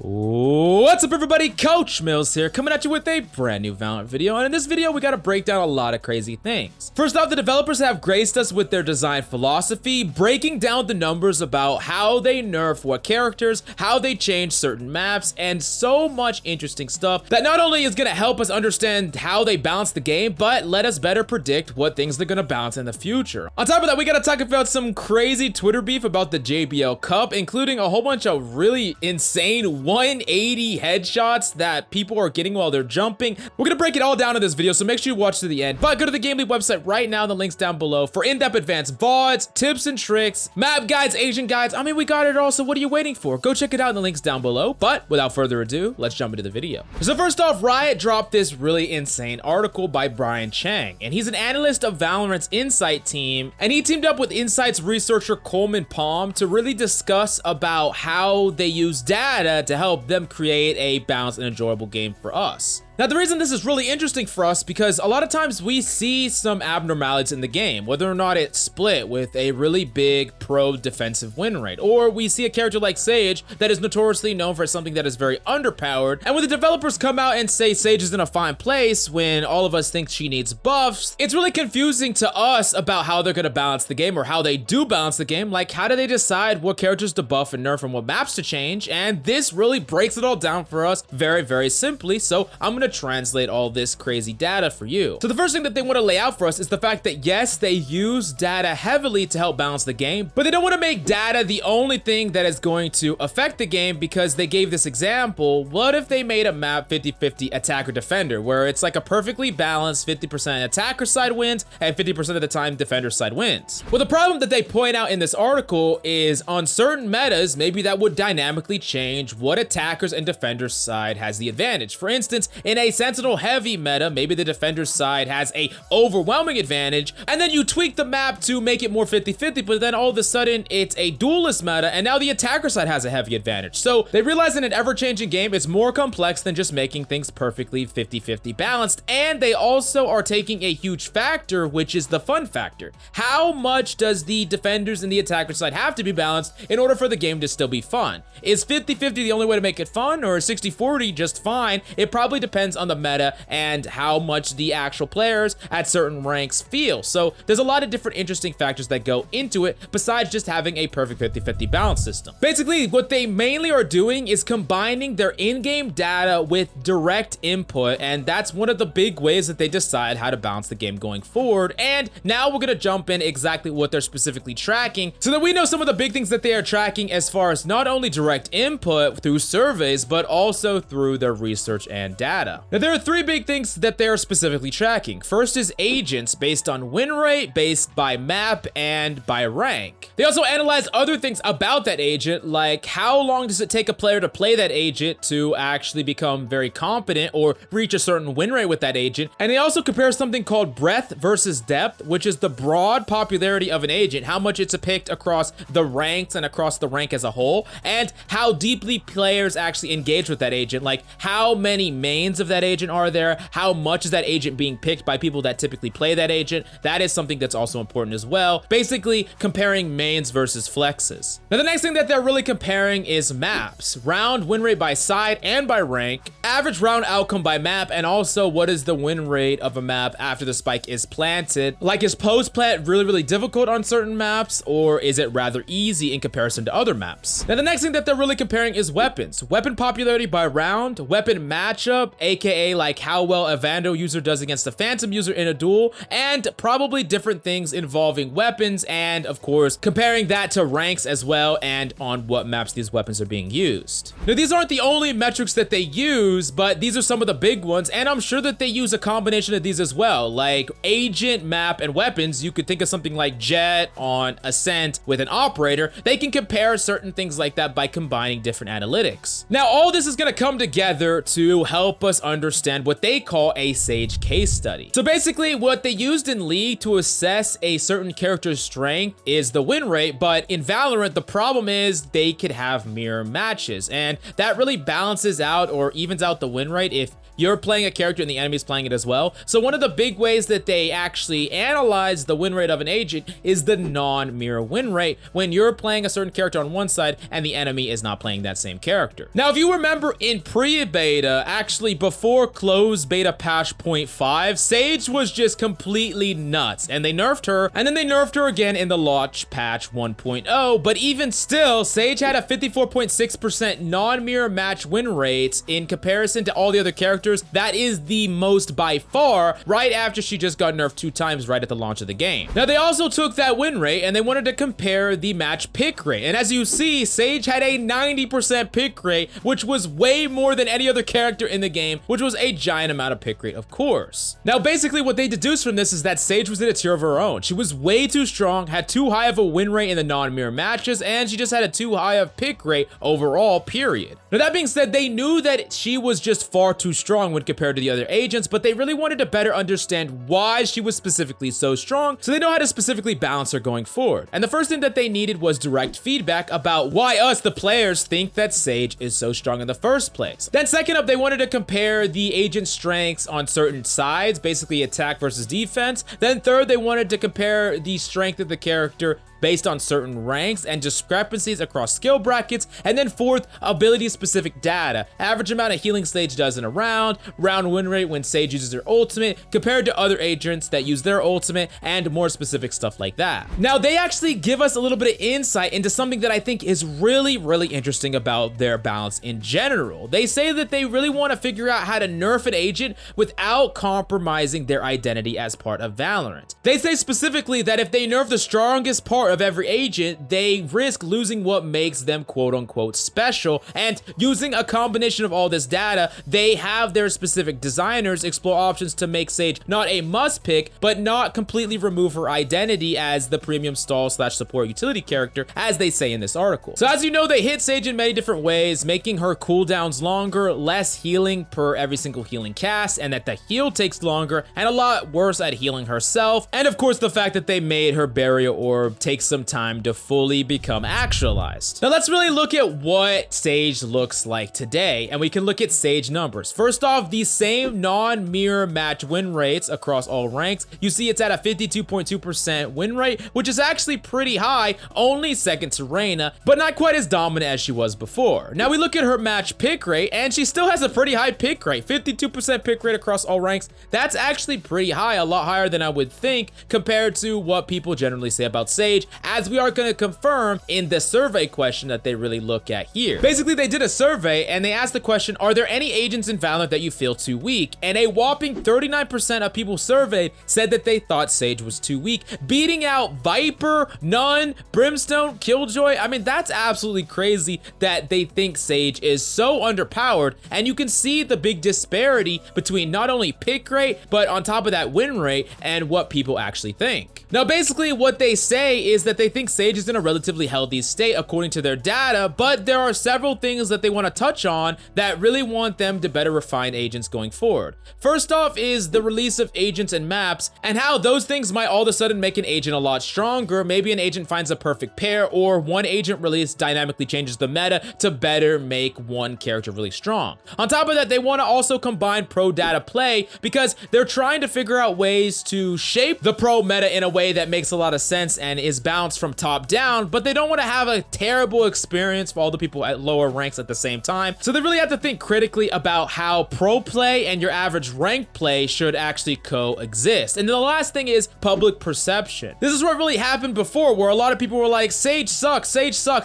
What's up everybody, Coach Mills here, coming at you with a brand new Valorant video, and in this video we gotta break down a lot of crazy things. First off, the developers have graced us with their design philosophy, breaking down the numbers about how they nerf what characters, how they change certain maps, and so much interesting stuff that not only is gonna help us understand how they balance the game, but let us better predict what things they're gonna balance in the future. On top of that, we gotta talk about some crazy Twitter beef about the JBL Cup, including a whole bunch of really insane 180 headshots that people are getting while they're jumping. We're gonna break it all down in this video, so make sure you watch to the end. But go to the Game League website right now, the link's down below for in-depth advanced VODs, tips and tricks, map guides, agent guides. I mean, we got it all, so what are you waiting for? Go check it out in the links down below. But without further ado, let's jump into the video. So first off, Riot dropped this really insane article by Brian Chang, and he's an analyst of Valorant's Insight team, and he teamed up with Insight's researcher Coleman Palm to really discuss about how they use data to help them create a balanced and enjoyable game for us. Now, the reason this is really interesting for us because a lot of times we see some abnormalities in the game, whether or not it's split with a really big pro defensive win rate, or we see a character like Sage that is notoriously known for something that is very underpowered, and when the developers come out and say Sage is in a fine place when all of us think she needs buffs, it's really confusing to us about how they're gonna balance the game or how they do balance the game. Like, how do they decide what characters to buff and nerf and what maps to change? And this really breaks it all down for us very, very simply. So I'm gonna translate all this crazy data for you. So the first thing that they want to lay out for us is the fact that yes, they use data heavily to help balance the game, but they don't want to make data the only thing that is going to affect the game, because they gave this example. What if they made a map 50-50 attacker defender, where it's like a perfectly balanced 50% attacker side wins and 50% of the time defender side wins? Well, the problem that they point out in this article is on certain metas, maybe that would dynamically change what attackers and defenders side has the advantage. For instance, in a sentinel heavy meta, maybe the defender's side has a overwhelming advantage, and then you tweak the map to make it more 50-50, but then all of a sudden it's a duelist meta and now the attacker side has a heavy advantage. So they realize in an ever-changing game it's more complex than just making things perfectly 50-50 balanced, and they also are taking a huge factor, which is the fun factor. How much does the defenders and the attacker side have to be balanced in order for the game to still be fun? Is 50-50 the only way to make it fun, or is 60-40 just fine? It probably depends on the meta and how much the actual players at certain ranks feel. So there's a lot of different interesting factors that go into it besides just having a perfect 50-50 balance system. Basically, what they mainly are doing is combining their in-game data with direct input, and that's one of the big ways that they decide how to balance the game going forward. And now we're gonna jump in exactly what they're specifically tracking so that we know some of the big things that they are tracking as far as not only direct input through surveys, but also through their research and data. Now, there are three big things that they are specifically tracking. First is agents based on win rate, based by map, and by rank. They also analyze other things about that agent, like how long does it take a player to play that agent to actually become very competent or reach a certain win rate with that agent. And they also compare something called breadth versus depth, which is the broad popularity of an agent, how much it's picked across the ranks and across the rank as a whole, and how deeply players actually engage with that agent, like how many mains of that agent are there, how much is that agent being picked by people that typically play that agent. That is something that's also important as well. Basically comparing mains versus flexes. Now, the next thing that they're really comparing is maps, round win rate by side and by rank, average round outcome by map, and also what is the win rate of a map after the spike is planted. Like, is post plant really difficult on certain maps, or is it rather easy in comparison to other maps? Now, the next thing that they're really comparing is weapons, weapon popularity by round, weapon matchup, aka like how well a Vandal user does against a Phantom user in a duel, and probably different things involving weapons, and of course comparing that to ranks as well and on what maps these weapons are being used. Now, these aren't the only metrics that they use, but these are some of the big ones, and I'm sure that they use a combination of these as well, like agent, map, and weapons. You could think of something like Jet on Ascent with an operator. They can compare certain things like that by combining different analytics. Now, all this is going to come together to help us us understand what they call a Sage case study. So basically, what they used in League to assess a certain character's strength is the win rate, but in Valorant, the problem is they could have mirror matches, and that really balances out or evens out the win rate if you're playing a character and the enemy's playing it as well. So one of the big ways that they actually analyze the win rate of an agent is the non-mirror win rate when you're playing a certain character on one side and the enemy is not playing that same character. Now, if you remember in pre-beta, actually before closed beta patch 0.5, Sage was just completely nuts, and they nerfed her, and then they nerfed her again in the launch patch 1.0, but even still, Sage had a 54.6% non-mirror match win rate in comparison to all the other characters. That is the most by far, right after she just got nerfed 2 times right at the launch of the game. Now, they also took that win rate and they wanted to compare the match pick rate. And as you see, Sage had a 90% pick rate, which was way more than any other character in the game, which was a giant amount of pick rate, of course. Now, basically what they deduced from this is that Sage was in a tier of her own. She was way too strong, had too high of a win rate in the non-mirror matches, and she just had a too high of pick rate overall, period. Now, that being said, they knew that she was just far too strong when compared to the other agents, but they really wanted to better understand why she was specifically so strong, so they know how to specifically balance her going forward. And the first thing that they needed was direct feedback about why us, the players, think that Sage is so strong in the first place. Then second up, they wanted to compare the agent's strengths on certain sides, basically attack versus defense. Then third, they wanted to compare the strength of the character based on certain ranks and discrepancies across skill brackets. And then fourth, ability-specific data. Average amount of healing Sage does in a round win rate when Sage uses her ultimate, compared to other agents that use their ultimate, and more specific stuff like that. Now, they actually give us a little bit of insight into something that I think is really, really interesting about their balance in general. They say that they really want to figure out how to nerf an agent without compromising their identity as part of Valorant. They say specifically that if they nerf the strongest part of every agent, they risk losing what makes them quote-unquote special, and using a combination of all this data, they have their specific designers explore options to make Sage not a must pick, but not completely remove her identity as the premium stall / support utility character, as they say in this article. So as you know, they hit Sage in many different ways, making her cooldowns longer, less healing per every single healing cast, and that the heal takes longer, and a lot worse at healing herself, and of course the fact that they made her barrier orb take some time to fully become actualized. Now let's really look at what Sage looks like today, and we can look at Sage numbers. First off, the same non-mirror match win rates across all ranks. You see it's at a 52.2% win rate, which is actually pretty high, only second to Reyna, but not quite as dominant as she was before. Now we look at her match pick rate, and she still has a pretty high pick rate, 52% pick rate across all ranks. That's actually pretty high, a lot higher than I would think compared to what people generally say about Sage, as we are going to confirm in the survey question that they really look at here. Basically, they did a survey and they asked the question, are there any agents in Valorant that you feel too weak? And a whopping 39% of people surveyed said that they thought Sage was too weak, beating out Viper, Nun, Brimstone, Killjoy. I mean, that's absolutely crazy that they think Sage is so underpowered, and you can see the big disparity between not only pick rate, but on top of that win rate and what people actually think. Now, basically what they say is that they think Sage is in a relatively healthy state according to their data, but there are several things that they want to touch on that really want them to better refine agents going forward. First off is the release of agents and maps, and how those things might all of a sudden make an agent a lot stronger. Maybe an agent finds a perfect pair, or one agent release dynamically changes the meta to better make one character really strong. On top of that, they want to also combine pro data play, because they're trying to figure out ways to shape the pro meta in a way that makes a lot of sense and is balanced from top down, but they don't want to have a terrible experience for all the people at lower ranks at the same time. So they really have to think critically about how pro play and your average rank play should actually coexist. And then the last thing is public perception. This is what really happened before, where a lot of people were like, Sage sucks,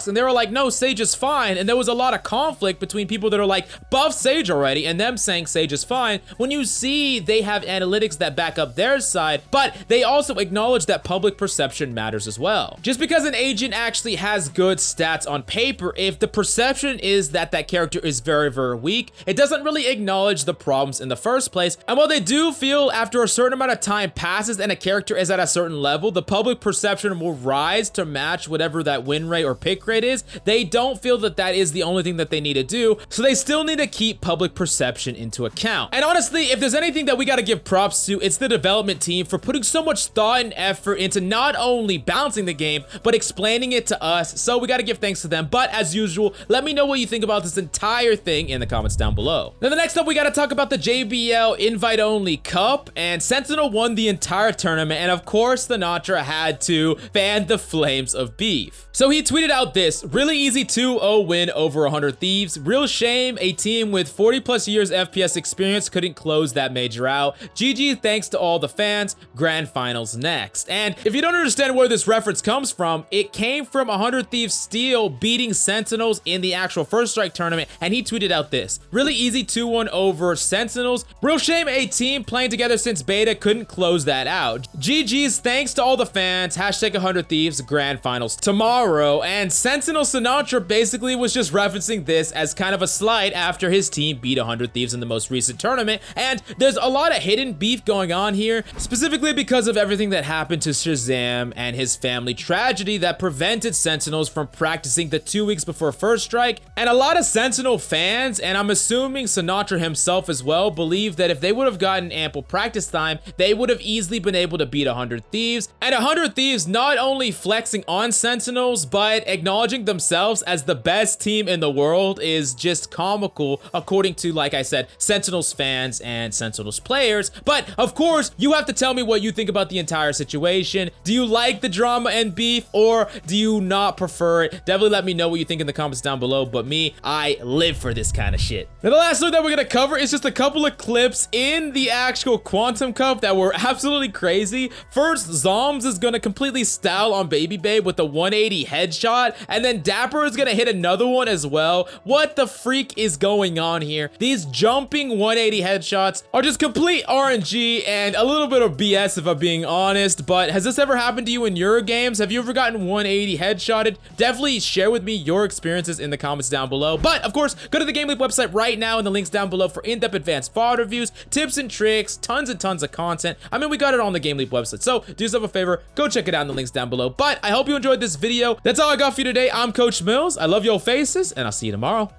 and they were like, no, Sage is fine. And there was a lot of conflict between people that are like, buff Sage already, and them saying Sage is fine, when you see they have analytics that back up their side, but they also acknowledge that public perception matters as well. well. Just because an agent actually has good stats on paper, if the perception is that that character is very, very weak, it doesn't really acknowledge the problems in the first place. And while they do feel after a certain amount of time passes and a character is at a certain level, the public perception will rise to match whatever that win rate or pick rate is, they don't feel that that is the only thing that they need to do. So they still need to keep public perception into account. And honestly, if there's anything that we got to give props to, it's the development team for putting so much thought and effort into not only balancing the game, but explaining it to us. So we got to give thanks to them. But as usual, let me know what you think about this entire thing in the comments down below. Then the next up, we got to talk about the JBL Invite Only Cup, and Sentinel won the entire tournament. And of course, the Sinatra had to fan the flames of beef. So he tweeted out this: really easy 2-0 win over 100 Thieves. Real shame a team with 40 plus years FPS experience couldn't close that major out. GG, thanks to all the fans. Grand finals next. And if you don't understand where this reference comes from, it came from 100 Thieves Steel beating Sentinels in the actual First Strike tournament, and he tweeted out this: really easy 2-1 over Sentinels. Real shame a team playing together since beta couldn't close that out. GG's, thanks to all the fans. Hashtag 100 Thieves Grand Finals tomorrow. And Sentinel Sinatra basically was just referencing this as kind of a slight after his team beat 100 Thieves in the most recent tournament. And there's a lot of hidden beef going on here, specifically because of everything that happened to Shazam and his family tragedy that prevented Sentinels from practicing the 2 weeks before First Strike. And a lot of Sentinel fans, and I'm assuming Sinatra himself as well, believe that if they would have gotten ample practice time, they would have easily been able to beat 100 Thieves. And 100 Thieves not only flexing on Sentinels, but acknowledging themselves as the best team in the world is just comical, according to, like I said, Sentinels fans and Sentinels players. But of course, you have to tell me what you think about the entire situation. Do you like the drama and beef, or do you not prefer it? Definitely let me know what you think in the comments down below. But me, I live for this kind of shit. Now, the last thing that we're gonna cover is just a couple of clips in the actual Quantum Cup that were absolutely crazy. First, Zoms is gonna completely style on Baby Babe with a 180 headshot, and then Dapper is gonna hit another one as well. What the freak is going on here? These jumping 180 headshots are just complete RNG and a little bit of BS if I'm being honest. But has this ever happened to you in your games? Have you ever gotten 180 headshotted? Definitely share with me your experiences in the comments down below. But of course, go to the Game Leap website right now in the links down below for in-depth advanced VOD reviews, tips and tricks, tons and tons of content. I mean, we got it on the Game Leap website, so do yourself a favor, go check it out in the links down below. But I hope you enjoyed this video. That's all I got for you today. I'm Coach Mills. I love your faces, and I'll see you tomorrow.